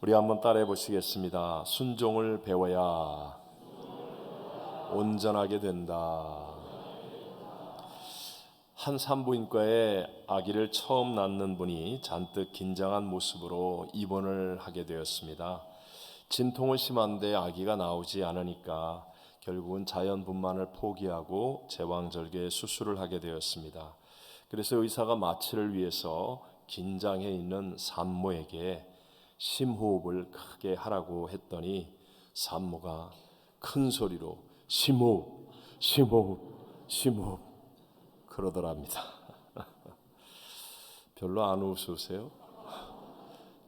우리 한번 따라해 보시겠습니다. 순종을 배워야 온전하게 된다. 한 산부인과에 아기를 처음 낳는 분이 잔뜩 긴장한 모습으로 입원을 하게 되었습니다. 진통은 심한데 아기가 나오지 않으니까 결국은 자연분만을 포기하고 제왕절개 수술을 하게 되었습니다. 그래서 의사가 마취를 위해서 긴장해 있는 산모에게 심호흡을 크게 하라고 했더니 산모가 큰 소리로 심호흡, 심호흡, 심호흡 그러더랍니다. 별로 안 웃으세요?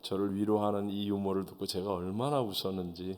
저를 위로하는 이 유머를 듣고 제가 얼마나 웃었는지.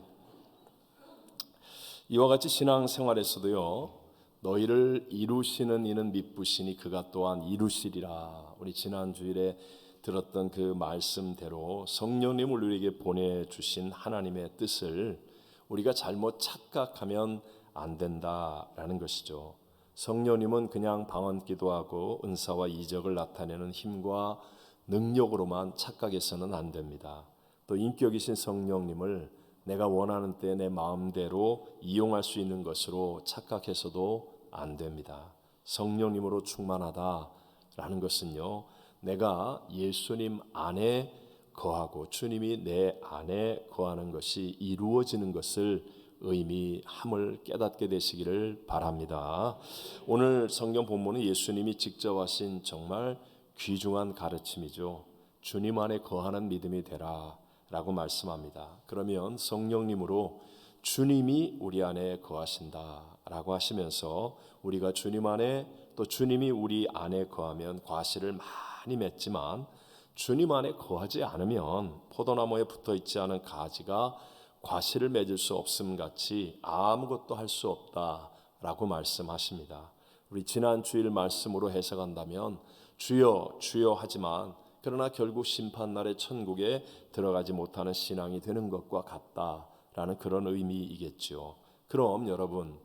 이와 같이 신앙생활에서도요, 너희를 이루시는 이는 미쁘시니 그가 또한 이루시리라. 우리 지난 주일에 들었던 그 말씀대로 성령님을 우리에게 보내주신 하나님의 뜻을 우리가 잘못 착각하면 안 된다라는 것이죠. 성령님은 그냥 방언 기도하고 은사와 이적을 나타내는 힘과 능력으로만 착각해서는 안 됩니다. 또 인격이신 성령님을 내가 원하는 때 내 마음대로 이용할 수 있는 것으로 착각해서도 안 됩니다. 성령님으로 충만하다라는 것은요, 내가 예수님 안에 거하고 주님이 내 안에 거하는 것이 이루어지는 것을 의미함을 깨닫게 되시기를 바랍니다. 오늘 성경 본문은 예수님이 직접 하신 정말 귀중한 가르침이죠. 주님 안에 거하는 믿음이 되라 라고 말씀합니다. 그러면 성령님으로 주님이 우리 안에 거하신다 라고 하시면서 우리가 주님 안에 또 주님이 우리 안에 거하면 과실을 많이 맺지만 주님 안에 거하지 않으면 포도나무에 붙어있지 않은 가지가 과실을 맺을 수 없음 같이 아무것도 할 수 없다라고 말씀하십니다. 우리 지난 주일 말씀으로 해석한다면 주여 주여 하지만 그러나 결국 심판날의 천국에 들어가지 못하는 신앙이 되는 것과 같다라는 그런 의미이겠죠. 그럼 여러분,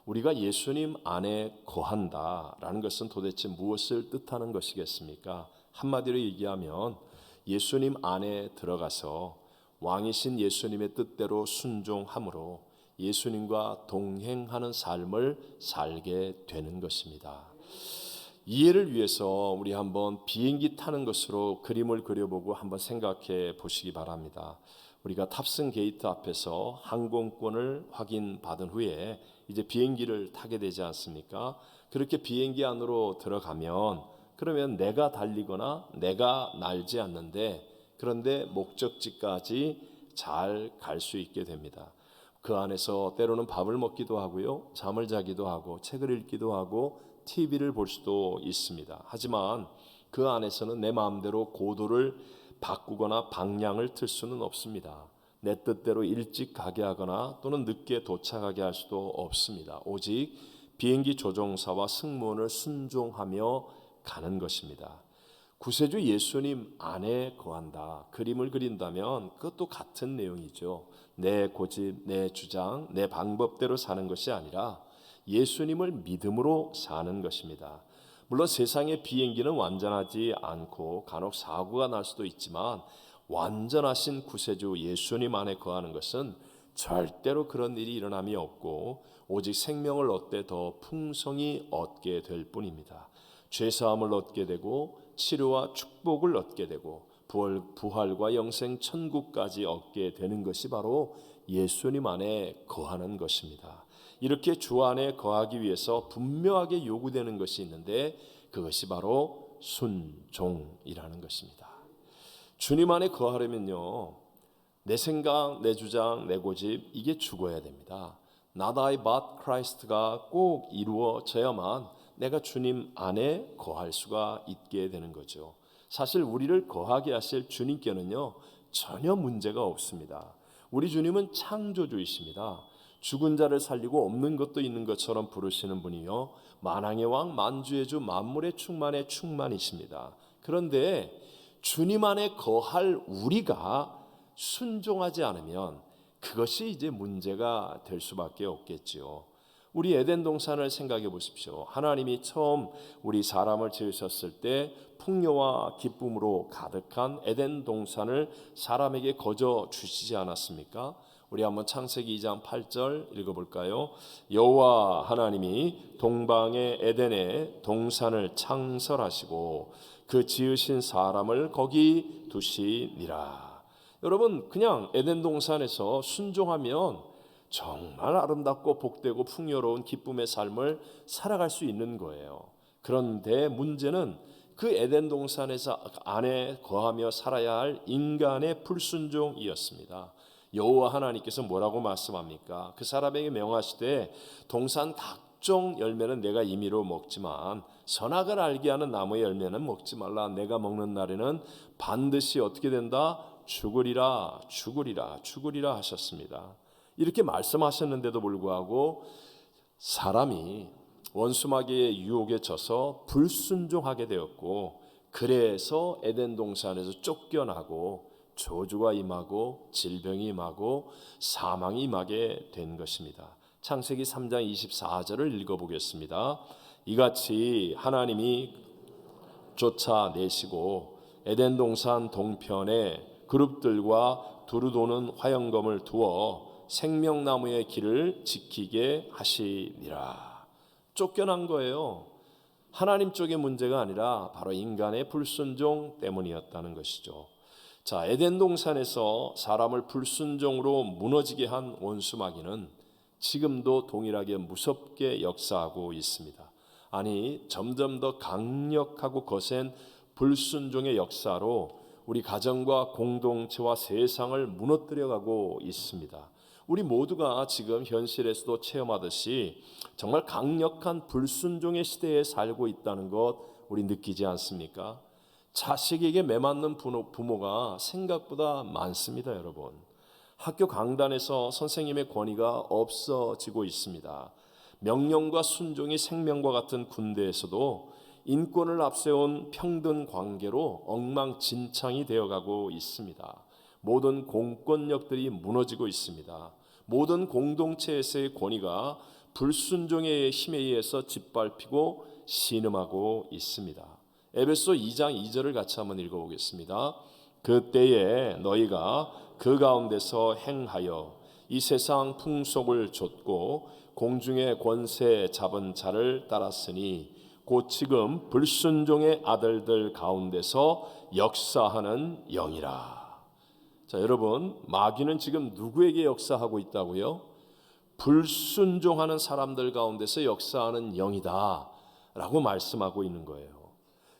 우리가 예수님 안에 거한다라는 것은 도대체 무엇을 뜻하는 것이겠습니까? 한마디로 얘기하면 예수님 안에 들어가서 왕이신 예수님의 뜻대로 순종함으로 예수님과 동행하는 삶을 살게 되는 것입니다. 이해를 위해서 우리 한번 비행기 타는 것으로 그림을 그려보고 한번 생각해 보시기 바랍니다. 우리가 탑승 게이트 앞에서 항공권을 확인받은 후에 이제 비행기를 타게 되지 않습니까? 그렇게 비행기 안으로 들어가면 그러면 내가 달리거나 내가 날지 않는데 그런데 목적지까지 잘 갈 수 있게 됩니다. 그 안에서 때로는 밥을 먹기도 하고요, 잠을 자기도 하고 책을 읽기도 하고 TV를 볼 수도 있습니다. 하지만 그 안에서는 내 마음대로 고도를 바꾸거나 방향을 틀 수는 없습니다. 내 뜻대로 일찍 가게 하거나 또는 늦게 도착하게 할 수도 없습니다. 오직 비행기 조종사와 승무원을 순종하며 가는 것입니다. 구세주 예수님 안에 거한다. 그림을 그린다면 그것도 같은 내용이죠. 내 고집, 내 주장, 내 방법대로 사는 것이 아니라 예수님을 믿음으로 사는 것입니다. 물론 세상의 비행기는 완전하지 않고 간혹 사고가 날 수도 있지만 완전하신 구세주 예수님 안에 거하는 것은 절대로 그런 일이 일어남이 없고 오직 생명을 얻되 더 풍성히 얻게 될 뿐입니다. 죄사함을 얻게 되고 치료와 축복을 얻게 되고 부활과 영생 천국까지 얻게 되는 것이 바로 예수님 안에 거하는 것입니다. 이렇게 주 안에 거하기 위해서 분명하게 요구되는 것이 있는데 그것이 바로 순종이라는 것입니다. 주님 안에 거하려면요, 내 생각, 내 주장, 내 고집 이게 죽어야 됩니다. Not I but Christ가 꼭 이루어져야만 내가 주님 안에 거할 수가 있게 되는 거죠. 사실 우리를 거하게 하실 주님께는요 전혀 문제가 없습니다. 우리 주님은 창조주이십니다. 죽은 자를 살리고 없는 것도 있는 것처럼 부르시는 분이요 만왕의 왕 만주의 주 만물의 충만의 충만이십니다. 그런데 주님 안에 거할 우리가 순종하지 않으면 그것이 이제 문제가 될 수밖에 없겠지요. 우리 에덴 동산을 생각해 보십시오. 하나님이 처음 우리 사람을 지으셨을 때 풍요와 기쁨으로 가득한 에덴 동산을 사람에게 거저 주시지 않았습니까? 우리 한번 창세기 2장 8절 읽어볼까요? 여호와 하나님이 동방의 에덴에 동산을 창설하시고 그 지으신 사람을 거기 두시니라. 여러분, 그냥 에덴 동산에서 순종하면 정말 아름답고 복되고 풍요로운 기쁨의 삶을 살아갈 수 있는 거예요. 그런데 문제는 그 에덴 동산에서 안에 거하며 살아야 할 인간의 불순종이었습니다. 여호와 하나님께서 뭐라고 말씀합니까? 그 사람에게 명하시되 동산 각종 열매는 내가 임의로 먹지만 선악을 알게 하는 나무의 열매는 먹지 말라. 내가 먹는 날에는 반드시 어떻게 된다? 죽으리라 하셨습니다. 이렇게 말씀하셨는데도 불구하고 사람이 원수마귀의 유혹에 져서 불순종하게 되었고, 그래서 에덴 동산에서 쫓겨나고 저주가 임하고 질병이 임하고 사망이 임하게 된 것입니다. 창세기 3장 24절을 읽어보겠습니다. 이같이 하나님이 쫓아내시고 에덴 동산 동편에 그룹들과 두루 도는 화영검을 두어 생명나무의 길을 지키게 하시니라. 쫓겨난 거예요. 하나님 쪽의 문제가 아니라 바로 인간의 불순종 때문이었다는 것이죠. 자, 에덴 동산에서 사람을 불순종으로 무너지게 한 원수마귀는 지금도 동일하게 무섭게 역사하고 있습니다. 아니, 점점 더 강력하고 거센 불순종의 역사로 우리 가정과 공동체와 세상을 무너뜨려가고 있습니다. 우리 모두가 지금 현실에서도 체험하듯이 정말 강력한 불순종의 시대에 살고 있다는 것 우리 느끼지 않습니까? 자식에게 매맞는 부모가 생각보다 많습니다, 여러분. 학교 강단에서 선생님의 권위가 없어지고 있습니다. 명령과 순종이 생명과 같은 군대에서도 인권을 앞세운 평등 관계로 엉망진창이 되어가고 있습니다. 모든 공권력들이 무너지고 있습니다. 모든 공동체에서의 권위가 불순종의 힘에 의해서 짓밟히고 신음하고 있습니다. 에베소 2장 2절을 같이 한번 읽어보겠습니다. 그때에 너희가 그 가운데서 행하여 이 세상 풍속을 좇고 공중의 권세 잡은 자를 따랐으니 곧 지금 불순종의 아들들 가운데서 역사하는 영이라. 자, 여러분, 마귀는 지금 누구에게 역사하고 있다고요? 불순종하는 사람들 가운데서 역사하는 영이다 라고 말씀하고 있는 거예요.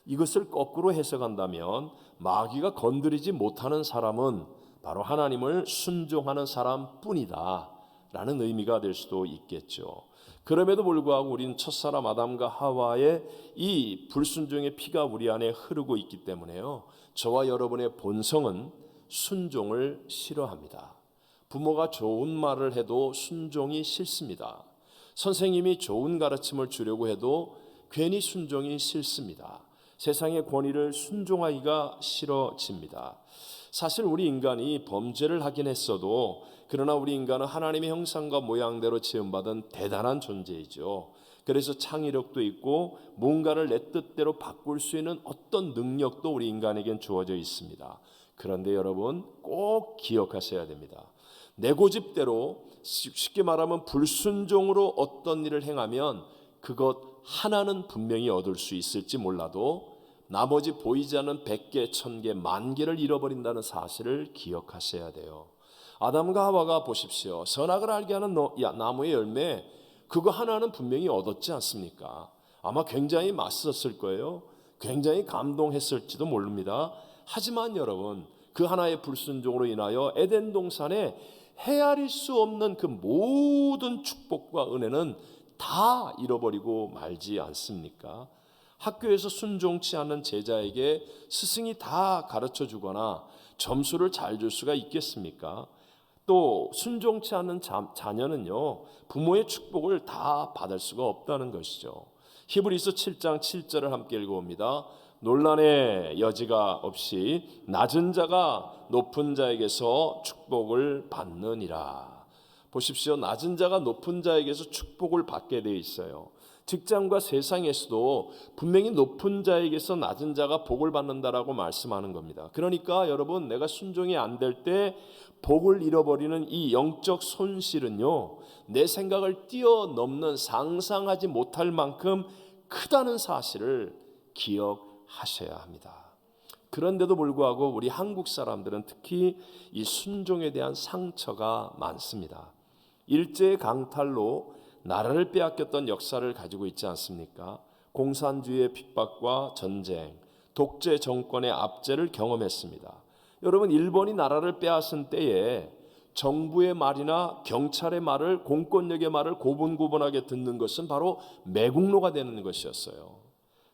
이것을 거꾸로 해석한다면 마귀가 건드리지 못하는 사람은 바로 하나님을 순종하는 사람뿐이다 라는 의미가 될 수도 있겠죠. 그럼에도 불구하고 우리는 첫사람 아담과 하와의 이 불순종의 피가 우리 안에 흐르고 있기 때문에요, 저와 여러분의 본성은 순종을 싫어합니다. 부모가 좋은 말을 해도 순종이 싫습니다. 선생님이 좋은 가르침을 주려고 해도 괜히 순종이 싫습니다. 세상의 권위를 순종하기가 싫어집니다. 사실 우리 인간이 범죄를 하긴 했어도, 그러나 우리 인간은 하나님의 형상과 모양대로 지음받은 대단한 존재이죠. 그래서 창의력도 있고 뭔가를 내 뜻대로 바꿀 수 있는 어떤 능력도 우리 인간에겐 주어져 있습니다. 그런데 여러분, 꼭 기억하셔야 됩니다. 내 고집대로, 쉽게 말하면 불순종으로 어떤 일을 행하면 그것 하나는 분명히 얻을 수 있을지 몰라도 나머지 보이지 않는 100개, 1000개, 10,000개를 잃어버린다는 사실을 기억하셔야 돼요. 아담과 하와가 보십시오. 선악을 알게 하는 나무의 열매, 그거 하나는 분명히 얻었지 않습니까? 아마 굉장히 맛있었을 거예요. 굉장히 감동했을지도 모릅니다. 하지만 여러분, 그 하나의 불순종으로 인하여 에덴 동산에 헤아릴 수 없는 그 모든 축복과 은혜는 다 잃어버리고 말지 않습니까? 학교에서 순종치 않는 제자에게 스승이 다 가르쳐 주거나 점수를 잘 줄 수가 있겠습니까? 또 순종치 않는 자녀는요, 부모의 축복을 다 받을 수가 없다는 것이죠. 히브리서 7장 7절을 함께 읽어봅니다. 논란의 여지가 없이 낮은 자가 높은 자에게서 축복을 받느니라. 보십시오. 낮은 자가 높은 자에게서 축복을 받게 되어 있어요. 직장과 세상에서도 분명히 높은 자에게서 낮은 자가 복을 받는다라고 말씀하는 겁니다. 그러니까 여러분, 내가 순종이 안 될 때 복을 잃어버리는 이 영적 손실은요, 내 생각을 뛰어넘는 상상하지 못할 만큼 크다는 사실을 기억하셔야 합니다. 그런데도 불구하고 우리 한국 사람들은 특히 이 순종에 대한 상처가 많습니다. 일제 강탈로 나라를 빼앗겼던 역사를 가지고 있지 않습니까? 공산주의의 핍박과 전쟁, 독재 정권의 압제를 경험했습니다. 여러분, 일본이 나라를 빼앗은 때에 정부의 말이나 경찰의 말을, 공권력의 말을 고분고분하게 듣는 것은 바로 매국노가 되는 것이었어요.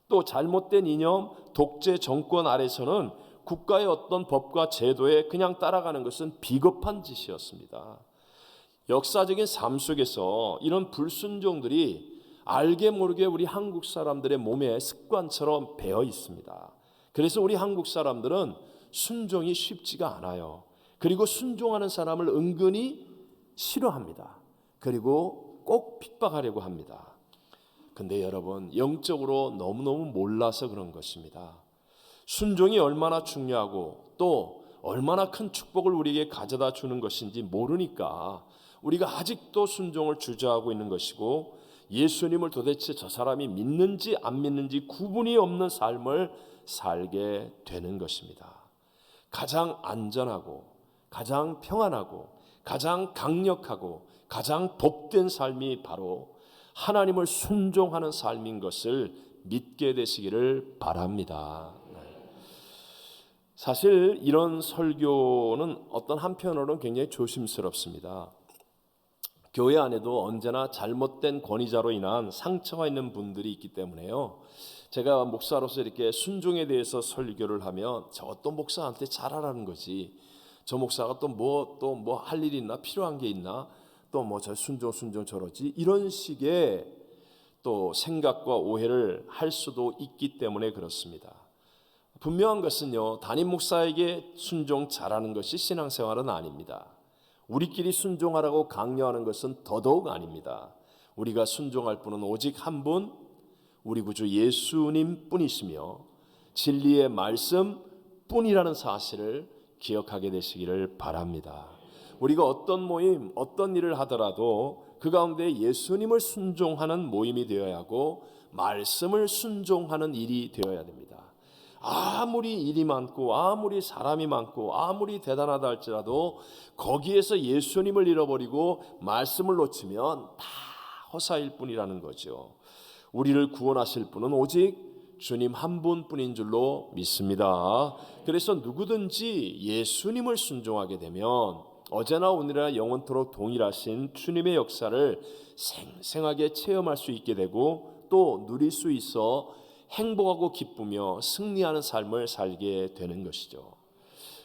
또 잘못된 이념, 독재 정권 아래서는 국가의 어떤 법과 제도에 그냥 따라가는 것은 비겁한 짓이었습니다. 역사적인 삶 속에서 이런 불순종들이 알게 모르게 우리 한국 사람들의 몸에 습관처럼 배어 있습니다. 그래서 우리 한국 사람들은 순종이 쉽지가 않아요. 그리고 순종하는 사람을 은근히 싫어합니다. 그리고 꼭 핍박하려고 합니다. 근데 여러분, 영적으로 너무너무 몰라서 그런 것입니다. 순종이 얼마나 중요하고 또 얼마나 큰 축복을 우리에게 가져다 주는 것인지 모르니까 우리가 아직도 순종을 주저하고 있는 것이고, 예수님을 도대체 저 사람이 믿는지 안 믿는지 구분이 없는 삶을 살게 되는 것입니다. 가장 안전하고 가장 평안하고 가장 강력하고 가장 복된 삶이 바로 하나님을 순종하는 삶인 것을 믿게 되시기를 바랍니다. 사실 이런 설교는 어떤 한편으로는 굉장히 조심스럽습니다. 교회 안에도 언제나 잘못된 권위자로 인한 상처가 있는 분들이 있기 때문에요. 제가 목사로서 이렇게 순종에 대해서 설교를 하면 저 어떤 목사한테 잘하라는 거지, 저 목사가 또 뭐 할 일이 있나, 필요한 게 있나, 또 뭐 저 순종 저러지, 이런 식의 또 생각과 오해를 할 수도 있기 때문에 그렇습니다. 분명한 것은요, 담임 목사에게 순종 잘하는 것이 신앙생활은 아닙니다. 우리끼리 순종하라고 강요하는 것은 더더욱 아닙니다. 우리가 순종할 분은 오직 한 분, 우리 구주 예수님 뿐이시며 진리의 말씀 뿐이라는 사실을 기억하게 되시기를 바랍니다. 우리가 어떤 모임, 어떤 일을 하더라도 그 가운데 예수님을 순종하는 모임이 되어야 하고 말씀을 순종하는 일이 되어야 됩니다. 아무리 일이 많고 아무리 사람이 많고 아무리 대단하다 할지라도 거기에서 예수님을 잃어버리고 말씀을 놓치면 다 허사일 뿐이라는 거죠. 우리를 구원하실 분은 오직 주님 한 분뿐인 줄로 믿습니다. 그래서 누구든지 예수님을 순종하게 되면 어제나 오늘이나 영원토록 동일하신 주님의 역사를 생생하게 체험할 수 있게 되고 또 누릴 수 있어 행복하고 기쁘며 승리하는 삶을 살게 되는 것이죠.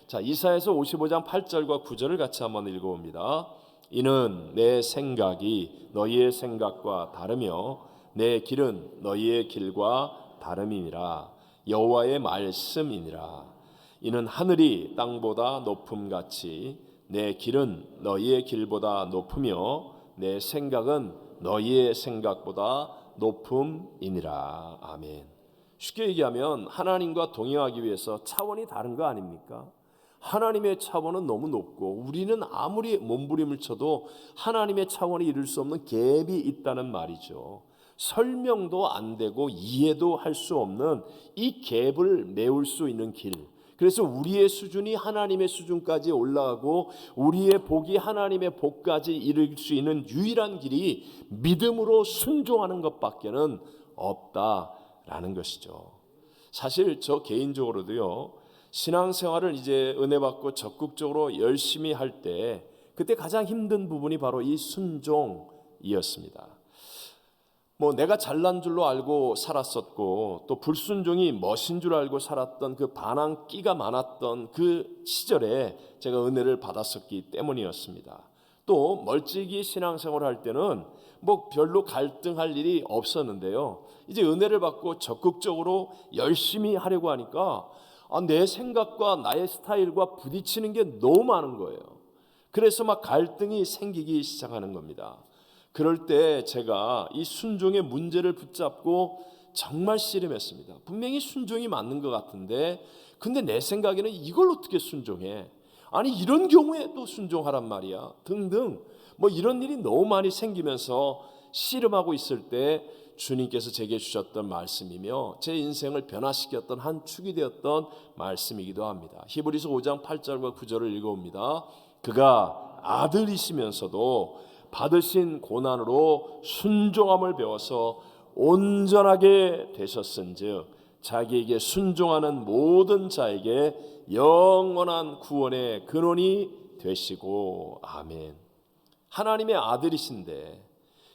자, 이사야서 55장 8절과 9절을 같이 한번 읽어봅니다. 이는 내 생각이 너희의 생각과 다르며 내 길은 너희의 길과 다름이니라. 여호와의 말씀이니라. 이는 하늘이 땅보다 높음같이 내 길은 너희의 길보다 높으며 내 생각은 너희의 생각보다 높음이니라. 아멘. 쉽게 얘기하면 하나님과 동행하기 위해서 차원이 다른 거 아닙니까? 하나님의 차원은 너무 높고 우리는 아무리 몸부림을 쳐도 하나님의 차원이 이룰 수 없는 갭이 있다는 말이죠. 설명도 안 되고 이해도 할 수 없는 이 갭을 메울 수 있는 길. 그래서 우리의 수준이 하나님의 수준까지 올라가고 우리의 복이 하나님의 복까지 이룰 수 있는 유일한 길이 믿음으로 순종하는 것밖에는 없다라는 것이죠. 사실 저 개인적으로도요, 신앙생활을 이제 은혜 받고 적극적으로 열심히 할 때 그때 가장 힘든 부분이 바로 이 순종이었습니다. 내가 잘난 줄로 알고 살았었고 또 불순종이 멋인 줄 알고 살았던 그 반항기가 많았던 그 시절에 제가 은혜를 받았었기 때문이었습니다. 또 멀찍이 신앙생활을 할 때는 별로 갈등할 일이 없었는데요. 이제 은혜를 받고 적극적으로 열심히 하려고 하니까 내 생각과 나의 스타일과 부딪히는 게 너무 많은 거예요. 그래서 막 갈등이 생기기 시작하는 겁니다. 그럴 때 제가 이 순종의 문제를 붙잡고 정말 씨름했습니다. 분명히 순종이 맞는 것 같은데 근데 내 생각에는 이걸 어떻게 순종해? 아니 이런 경우에 또 순종하란 말이야 등등 뭐 이런 일이 너무 많이 생기면서 씨름하고 있을 때 주님께서 제게 주셨던 말씀이며 제 인생을 변화시켰던 한 축이 되었던 말씀이기도 합니다. 히브리서 5장 8절과 9절을 읽어봅니다. 그가 아들이시면서도 받으신 고난으로 순종함을 배워서 온전하게 되셨은즉 자기에게 순종하는 모든 자에게 영원한 구원의 근원이 되시고 아멘. 하나님의 아들이신데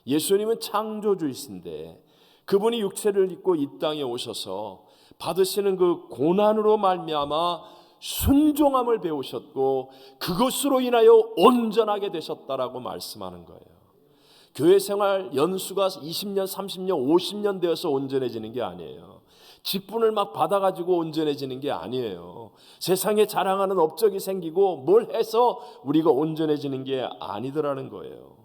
예수님은 창조주이신데 그분이 육체를 입고 이 땅에 오셔서 받으시는 그 고난으로 말미암아 순종함을 배우셨고 그것으로 인하여 온전하게 되셨다라고 말씀하는 거예요. 교회 생활 연수가 20년, 30년, 50년 되어서 온전해지는 게 아니에요. 직분을 막 받아가지고 온전해지는 게 아니에요. 세상에 자랑하는 업적이 생기고 뭘 해서 우리가 온전해지는 게 아니더라는 거예요.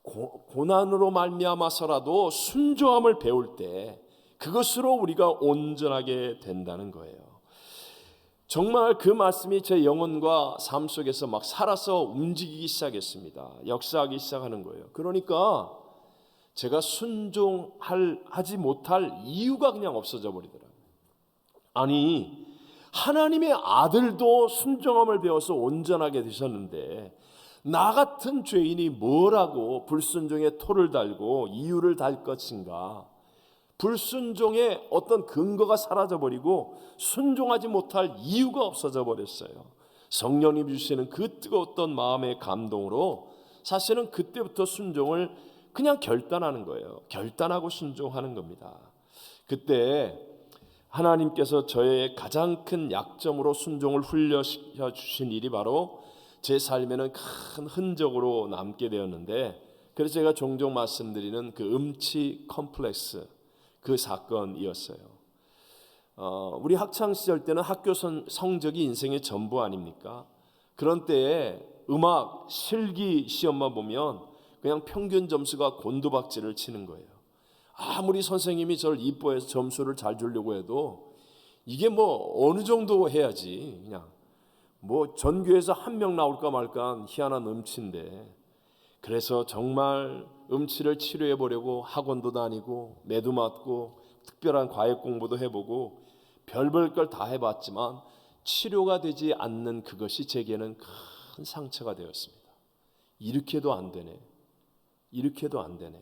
고난으로 말미암아서라도 순종함을 배울 때 그것으로 우리가 온전하게 된다는 거예요. 정말 그 말씀이 제 영혼과 삶 속에서 막 살아서 움직이기 시작했습니다. 역사하기 시작하는 거예요. 그러니까 제가 순종하지 못할 이유가 그냥 없어져 버리더라고요. 아니 하나님의 아들도 순종함을 배워서 온전하게 되셨는데 나 같은 죄인이 뭐라고 불순종의 토를 달고 이유를 달 것인가. 불순종의 어떤 근거가 사라져버리고 순종하지 못할 이유가 없어져 버렸어요. 성령님 주시는 그 뜨거웠던 마음의 감동으로 사실은 그때부터 순종을 그냥 결단하는 거예요. 결단하고 순종하는 겁니다. 그때 하나님께서 저의 가장 큰 약점으로 순종을 훈련시켜 주신 일이 바로 제 삶에는 큰 흔적으로 남게 되었는데 그래서 제가 종종 말씀드리는 그 음치 컴플렉스 그 사건이었어요. 우리 학창 시절 때는 학교 성적이 인생의 전부 아닙니까? 그런 때에 음악 실기 시험만 보면 그냥 평균 점수가 곤두박질을 치는 거예요. 아무리 선생님이 저를 이뻐해서 점수를 잘 주려고 해도 이게 뭐 어느 정도 해야지 그냥 뭐 전교에서 한 명 나올까 말까 희한한 음치인데 그래서 정말 음치를 치료해 보려고 학원도 다니고 매도 맞고 특별한 과외 공부도 해보고 별별 걸 다 해봤지만 치료가 되지 않는 그것이 제게는 큰 상처가 되었습니다. 이렇게도 안 되네. 이렇게도 안 되네.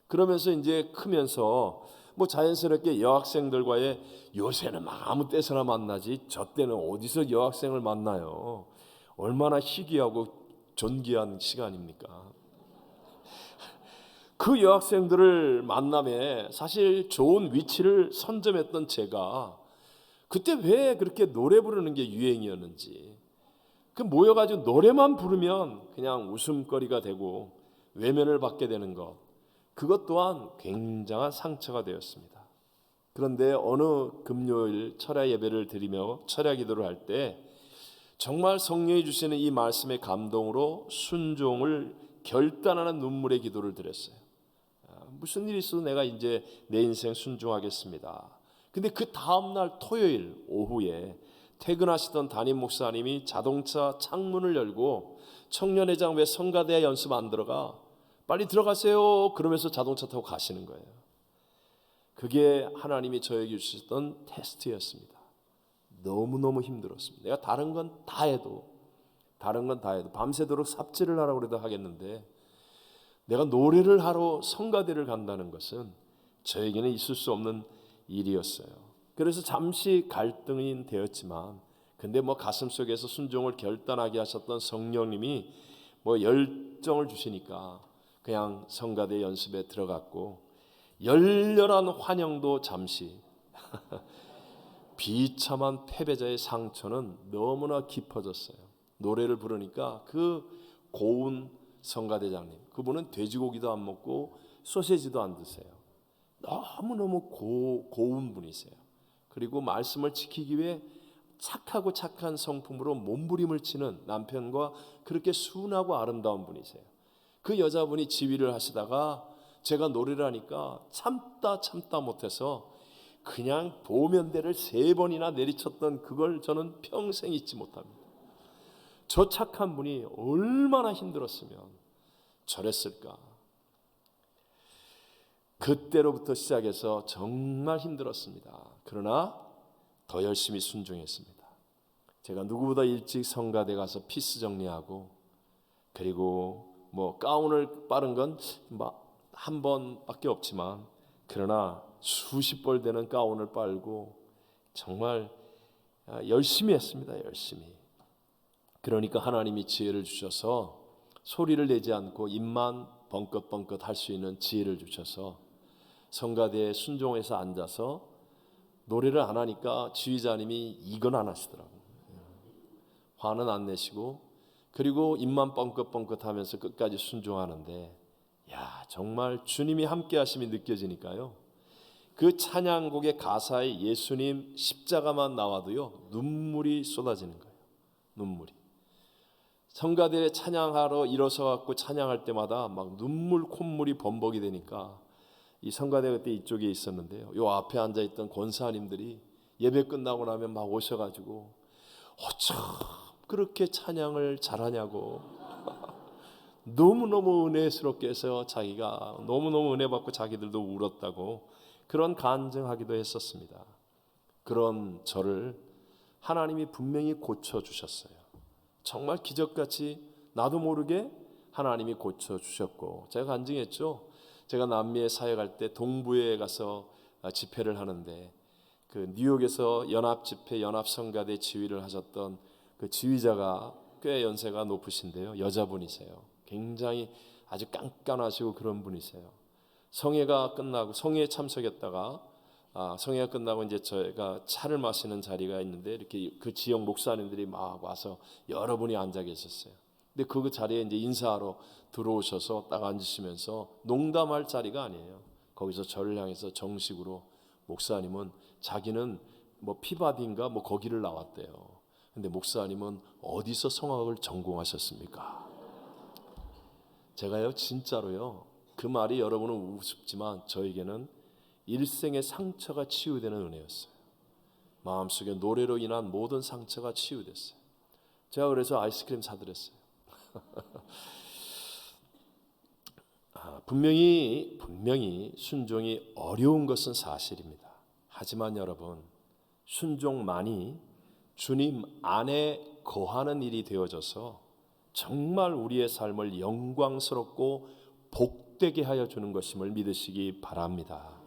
그러면서 이제 크면서 뭐 자연스럽게 여학생들과의 요새는 막 아무 때서나 만나지 저 때는 어디서 여학생을 만나요. 얼마나 희귀하고 존귀한 시간입니까? 그 여학생들을 만남에 사실 좋은 위치를 선점했던 제가 그때 왜 그렇게 노래 부르는 게 유행이었는지 그 모여가지고 노래만 부르면 그냥 웃음거리가 되고 외면을 받게 되는 것 그것 또한 굉장한 상처가 되었습니다. 그런데 어느 금요일 철야 예배를 드리며 철야 기도를 할 때 정말 성령이 주시는 이 말씀의 감동으로 순종을 결단하는 눈물의 기도를 드렸어요. 무슨 일이 있어도 내가 이제 내 인생 순종하겠습니다. 근데 그 다음날 토요일 오후에 퇴근하시던 담임 목사님이 자동차 창문을 열고 청년회장 왜 성가대 연습 안 들어가? 빨리 들어가세요. 그러면서 자동차 타고 가시는 거예요. 그게 하나님이 저에게 주셨던 테스트였습니다. 너무너무 힘들었습니다. 내가 다른 건 다 해도 밤새도록 삽질을 하라고 그래도 하겠는데 내가 노래를 하러 성가대를 간다는 것은 저에게는 있을 수 없는 일이었어요. 그래서 잠시 갈등이 되었지만 근데 뭐 가슴속에서 순종을 결단하게 하셨던 성령님이 뭐 열정을 주시니까 그냥 성가대 연습에 들어갔고 열렬한 환영도 잠시 비참한 패배자의 상처는 너무나 깊어졌어요. 노래를 부르니까 그 고운 성가대장님 그분은 돼지고기도 안 먹고 소시지도 안 드세요. 너무너무 고운 분이세요. 그리고 말씀을 지키기 위해 착하고 착한 성품으로 몸부림을 치는 남편과 그렇게 순하고 아름다운 분이세요. 그 여자분이 지휘를 하시다가 제가 노래를 하니까 참다 못해서 그냥 보면대를 3번이나 내리쳤던 그걸 저는 평생 잊지 못합니다. 저 착한 분이 얼마나 힘들었으면 저랬을까. 그때로부터 시작해서 정말 힘들었습니다. 그러나 더 열심히 순종했습니다. 제가 누구보다 일찍 성가대 가서 피스 정리하고, 그리고 뭐 가운을 빠른 건 한 번밖에 없지만 그러나 수십 벌 되는 가운을 빨고 정말 열심히 했습니다. 열심히. 그러니까 하나님이 지혜를 주셔서 소리를 내지 않고 입만 벙긋벙긋 할 수 있는 지혜를 주셔서 성가대에 순종해서 앉아서 노래를 안 하니까 지휘자님이 이건 안 하시더라고요. 화는 안 내시고, 그리고 입만 뻥긋뻥긋 하면서 끝까지 순종하는데, 정말 주님이 함께 하심이 느껴지니까요. 그 찬양곡의 가사에 예수님 십자가만 나와도요, 눈물이 쏟아지는 거예요. 눈물이. 성가대에 찬양하러 일어서 갖고 찬양할 때마다 막 눈물 콧물이 범벅이 되니까, 이 성가대 그때 이쪽에 있었는데요, 요 앞에 앉아있던 권사님들이 예배 끝나고 나면 막 오셔가지고 어쩜 그렇게 찬양을 잘하냐고 너무너무 은혜스럽게 해서 자기가 너무너무 은혜 받고 자기들도 울었다고 그런 간증하기도 했었습니다. 그런 저를 하나님이 분명히 고쳐주셨어요. 정말 기적같이 나도 모르게 하나님이 고쳐주셨고, 제가 간증했죠. 제가 남미에 사역할 때 동부에 가서 집회를 하는데, 그 뉴욕에서 연합집회 연합성가대 지휘를 하셨던 그 지휘자가 꽤 연세가 높으신데요, 여자분이세요. 굉장히 아주 깐깐하시고 그런 분이세요. 성회가 끝나고 성회에 참석했다가 성회가 끝나고 이제 저희가 차를 마시는 자리가 있는데, 이렇게 그 지역 목사님들이 막 와서 여러분이 앉아 계셨어요. 근데 그 자리에 이제 인사하러 들어오셔서 딱 앉으시면서 농담할 자리가 아니에요. 거기서 저를 향해서 정식으로, 목사님은 자기는 뭐 피바디인가 뭐 거기를 나왔대요. 근데 목사님은 어디서 성악을 전공하셨습니까? 제가요, 진짜로요, 그 말이 여러분은 우습지만 저에게는 일생의 상처가 치유되는 은혜였어요. 마음속에 노래로 인한 모든 상처가 치유됐어요. 제가 그래서 아이스크림 사드렸어요. 분명히 순종이 어려운 것은 사실입니다. 하지만 여러분, 순종만이 주님 안에 거하는 일이 되어져서 정말 우리의 삶을 영광스럽고 복되게 하여 주는 것임을 믿으시기 바랍니다.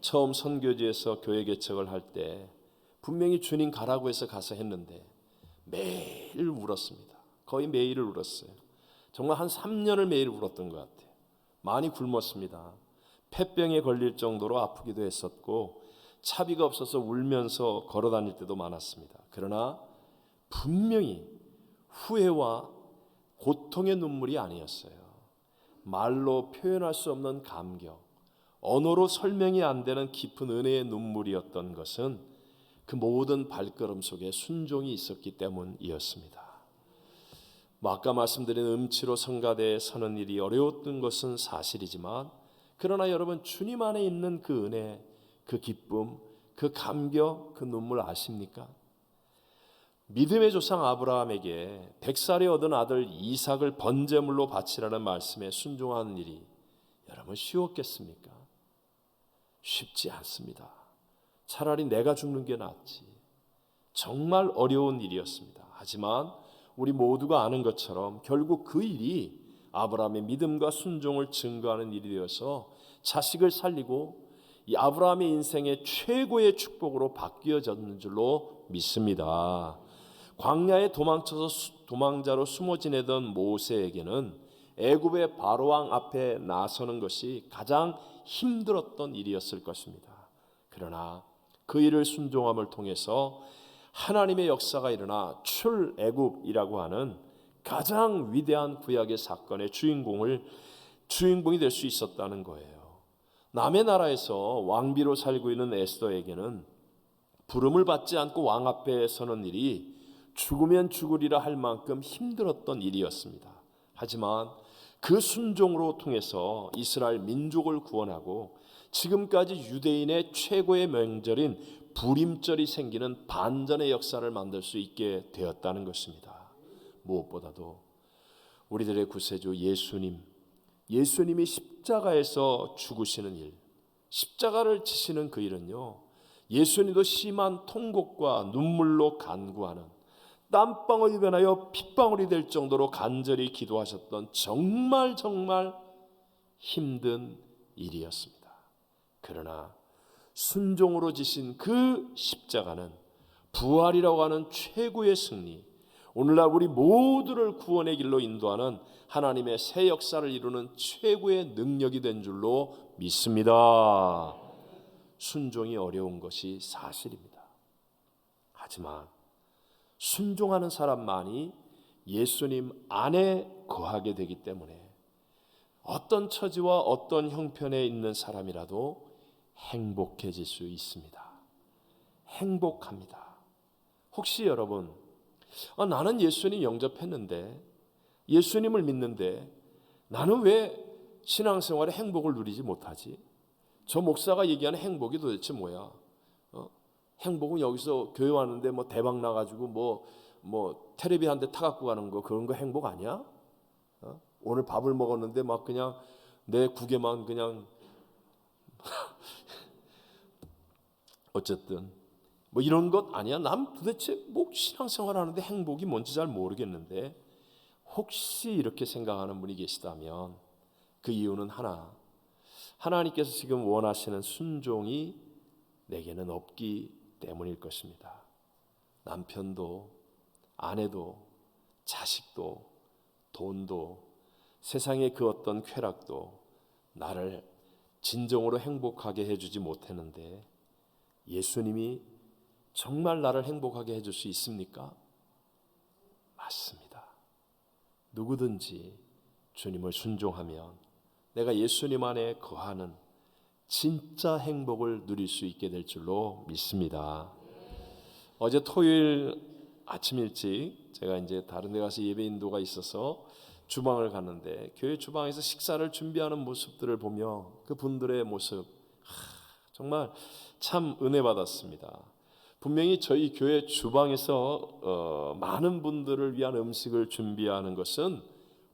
처음 선교지에서 교회 개척을 할 때 분명히 주님 가라고 해서 가서 했는데 매일 울었습니다. 거의 매일을 울었어요. 정말 한 3년을 매일 울었던 것 같아요. 많이 굶었습니다. 폐병에 걸릴 정도로 아프기도 했었고, 차비가 없어서 울면서 걸어 다닐 때도 많았습니다. 그러나 분명히 후회와 고통의 눈물이 아니었어요. 말로 표현할 수 없는 감격, 언어로 설명이 안 되는 깊은 은혜의 눈물이었던 것은 그 모든 발걸음 속에 순종이 있었기 때문이었습니다. 아까 말씀드린 음치로 성가대에 서는 일이 어려웠던 것은 사실이지만, 그러나 여러분, 주님 안에 있는 그 은혜, 그 기쁨, 그 감격, 그 눈물 아십니까? 믿음의 조상 아브라함에게 100살에 얻은 아들 이삭을 번제물로 바치라는 말씀에 순종하는 일이 여러분 쉬웠겠습니까? 쉽지 않습니다. 차라리 내가 죽는 게 낫지. 정말 어려운 일이었습니다. 하지만 우리 모두가 아는 것처럼 결국 그 일이 아브라함의 믿음과 순종을 증거하는 일이 되어서 자식을 살리고 이 아브라함의 인생의 최고의 축복으로 바뀌어졌는 줄로 믿습니다. 광야에 도망자로 숨어 지내던 모세에게는 애굽의 바로왕 앞에 나서는 것이 가장 힘들었던 일이었을 것입니다. 그러나 그 일을 순종함을 통해서 하나님의 역사가 일어나 출애굽이라고 하는 가장 위대한 구약의 사건의 주인공이 될 수 있었다는 거예요. 남의 나라에서 왕비로 살고 있는 에스더에게는 부름을 받지 않고 왕 앞에 서는 일이 죽으면 죽으리라 할 만큼 힘들었던 일이었습니다. 하지만 그 순종으로 통해서 이스라엘 민족을 구원하고 지금까지 유대인의 최고의 명절인 부림절이 생기는 반전의 역사를 만들 수 있게 되었다는 것입니다. 무엇보다도 우리들의 구세주 예수님이 십자가에서 죽으시는 일, 십자가를 지시는 그 일은요, 예수님도 심한 통곡과 눈물로 간구하는, 땀방울이 변하여 핏방울이 될 정도로 간절히 기도하셨던 정말 힘든 일이었습니다. 그러나 순종으로 지신 그 십자가는 부활이라고 하는 최고의 승리, 오늘날 우리 모두를 구원의 길로 인도하는 하나님의 새 역사를 이루는 최고의 능력이 된 줄로 믿습니다. 순종이 어려운 것이 사실입니다. 하지만 순종하는 사람만이 예수님 안에 거하게 되기 때문에 어떤 처지와 어떤 형편에 있는 사람이라도 행복해질 수 있습니다. 행복합니다. 혹시 여러분, 나는 예수님 영접했는데, 예수님을 믿는데 나는 왜 신앙생활에 행복을 누리지 못하지? 저 목사가 얘기하는 행복이 도대체 뭐야? 행복은 여기서 교회 왔는데 뭐 대박 나가지고 뭐 테레비 한 대 타갖고 가는 거, 그런 거 행복 아니야? 오늘 밥을 먹었는데 막 그냥 내 국에만 그냥 어쨌든 뭐 이런 것 아니야? 난 도대체 뭐 신앙생활 하는데 행복이 뭔지 잘 모르겠는데, 혹시 이렇게 생각하는 분이 계시다면 그 이유는 하나님께서 지금 원하시는 순종이 내게는 없기 때문일 것입니다. 남편도 아내도 자식도 돈도 세상의 그 어떤 쾌락도 나를 진정으로 행복하게 해주지 못했는데, 예수님이 정말 나를 행복하게 해줄 수 있습니까? 맞습니다. 누구든지 주님을 순종하면 내가 예수님 안에 거하는 진짜 행복을 누릴 수 있게 될 줄로 믿습니다. 어제 토요일 아침 일찍 제가 이제 다른 데 가서 예배 인도가 있어서 주방을 갔는데, 교회 주방에서 식사를 준비하는 모습들을 보며 그 분들의 모습 정말 참 은혜 받았습니다. 분명히 저희 교회 주방에서 많은 분들을 위한 음식을 준비하는 것은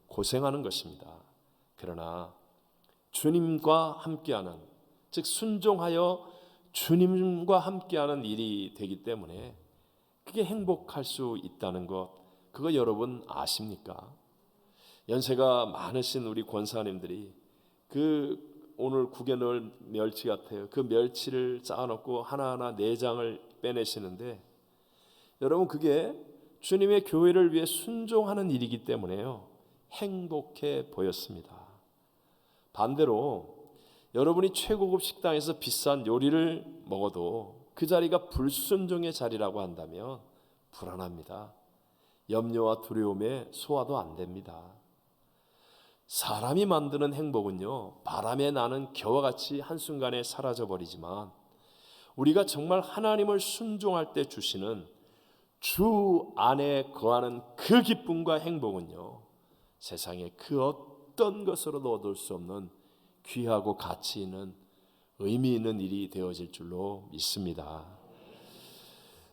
고생하는 것입니다. 그러나 주님과 함께하는, 즉 순종하여 주님과 함께하는 일이 되기 때문에 그게 행복할 수 있다는 것, 그거 여러분 아십니까? 연세가 많으신 우리 권사님들이 오늘 국에 넣을 멸치 같아요. 그 멸치를 쌓아놓고 하나하나 내장을 빼내시는데, 여러분 그게 주님의 교회를 위해 순종하는 일이기 때문에요, 행복해 보였습니다. 반대로 여러분이 최고급 식당에서 비싼 요리를 먹어도 그 자리가 불순종의 자리라고 한다면 불안합니다. 염려와 두려움에 소화도 안 됩니다. 사람이 만드는 행복은요, 바람에 나는 겨와 같이 한순간에 사라져버리지만, 우리가 정말 하나님을 순종할 때 주시는 주 안에 거하는 그 기쁨과 행복은요, 세상에 그 어떤 것으로도 얻을 수 없는 귀하고 가치 있는 의미 있는 일이 되어질 줄로 믿습니다.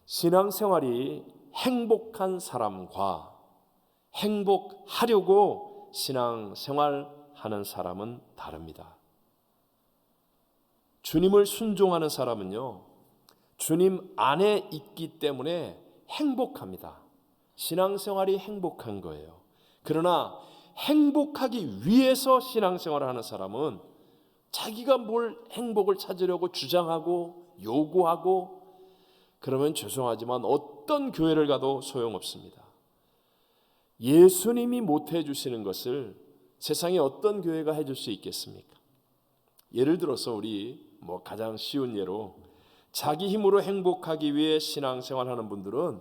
신앙생활이 행복한 사람과 행복하려고 신앙생활하는 사람은 다릅니다. 주님을 순종하는 사람은요, 주님 안에 있기 때문에 행복합니다. 신앙생활이 행복한 거예요. 그러나 행복하기 위해서 신앙생활을 하는 사람은 자기가 뭘 행복을 찾으려고 주장하고 요구하고, 그러면 죄송하지만 어떤 교회를 가도 소용없습니다. 예수님이 못 해주시는 것을 세상에 어떤 교회가 해줄 수 있겠습니까? 예를 들어서 우리 가장 쉬운 예로, 자기 힘으로 행복하기 위해 신앙생활하는 분들은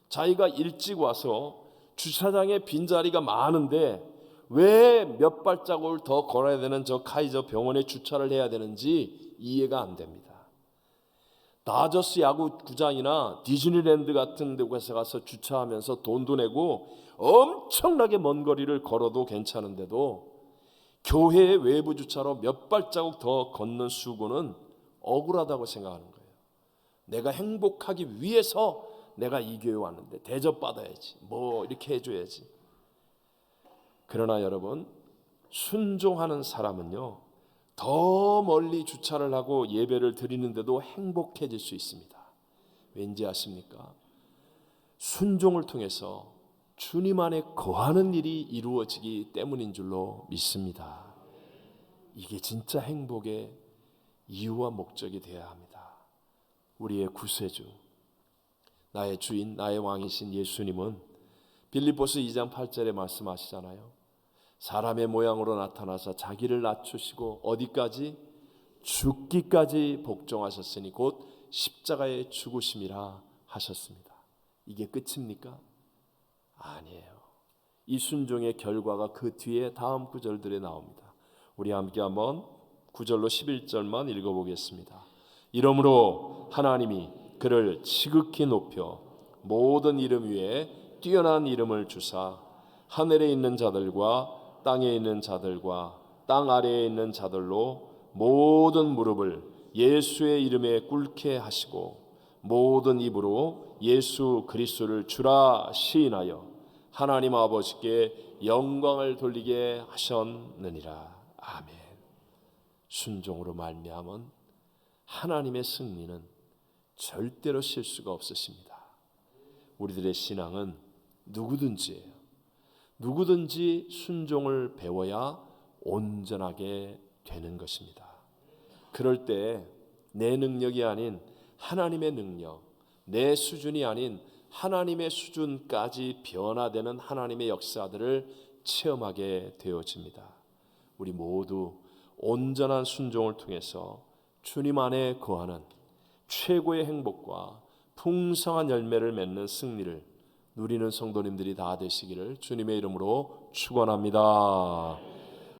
자기가 일찍 와서 주차장에 빈자리가 많은데 왜 몇 발자국을 더 걸어야 되는 저 카이저 병원에 주차를 해야 되는지 이해가 안 됩니다. 다저스 야구구장이나 디즈니랜드 같은 데 가서 주차하면서 돈도 내고 엄청나게 먼 거리를 걸어도 괜찮은데도 교회의 외부 주차로 몇 발자국 더 걷는 수고는 억울하다고 생각하는 거예요. 내가 행복하기 위해서 내가 이 교회 왔는데 대접받아야지, 뭐 이렇게 해줘야지. 그러나 여러분, 순종하는 사람은요, 더 멀리 주차를 하고 예배를 드리는데도 행복해질 수 있습니다. 왠지 아십니까? 순종을 통해서 주님 안에 거하는 일이 이루어지기 때문인 줄로 믿습니다. 이게 진짜 행복의 이유와 목적이 되어야 합니다. 우리의 구세주, 나의 주인, 나의 왕이신 예수님은 빌립보서 2장 8절에 말씀하시잖아요. 사람의 모양으로 나타나서 자기를 낮추시고 어디까지? 죽기까지 복종하셨으니 곧 십자가의 죽으심이라 하셨습니다. 이게 끝입니까? 아니에요. 이 순종의 결과가 그 뒤에 다음 구절들에 나옵니다. 우리 함께 한번 9절로 11절만 읽어보겠습니다. 이러므로 하나님이 그를 지극히 높여 모든 이름 위에 뛰어난 이름을 주사 하늘에 있는 자들과 땅에 있는 자들과 땅 아래에 있는 자들로 모든 무릎을 예수의 이름에 꿇게 하시고 모든 입으로 예수 그리스도를 주라 시인하여 하나님 아버지께 영광을 돌리게 하셨느니라. 아멘. 순종으로 말미암은 하나님의 승리는 절대로 실수가 없으십니다. 우리들의 신앙은 누구든지예요. 누구든지 순종을 배워야 온전하게 되는 것입니다. 그럴 때 내 능력이 아닌 하나님의 능력, 내 수준이 아닌 하나님의 수준까지 변화되는 하나님의 역사들을 체험하게 되어집니다. 우리 모두 온전한 순종을 통해서 주님 안에 거하는 최고의 행복과 풍성한 열매를 맺는 승리를 누리는 성도님들이 다 되시기를 주님의 이름으로 축원합니다.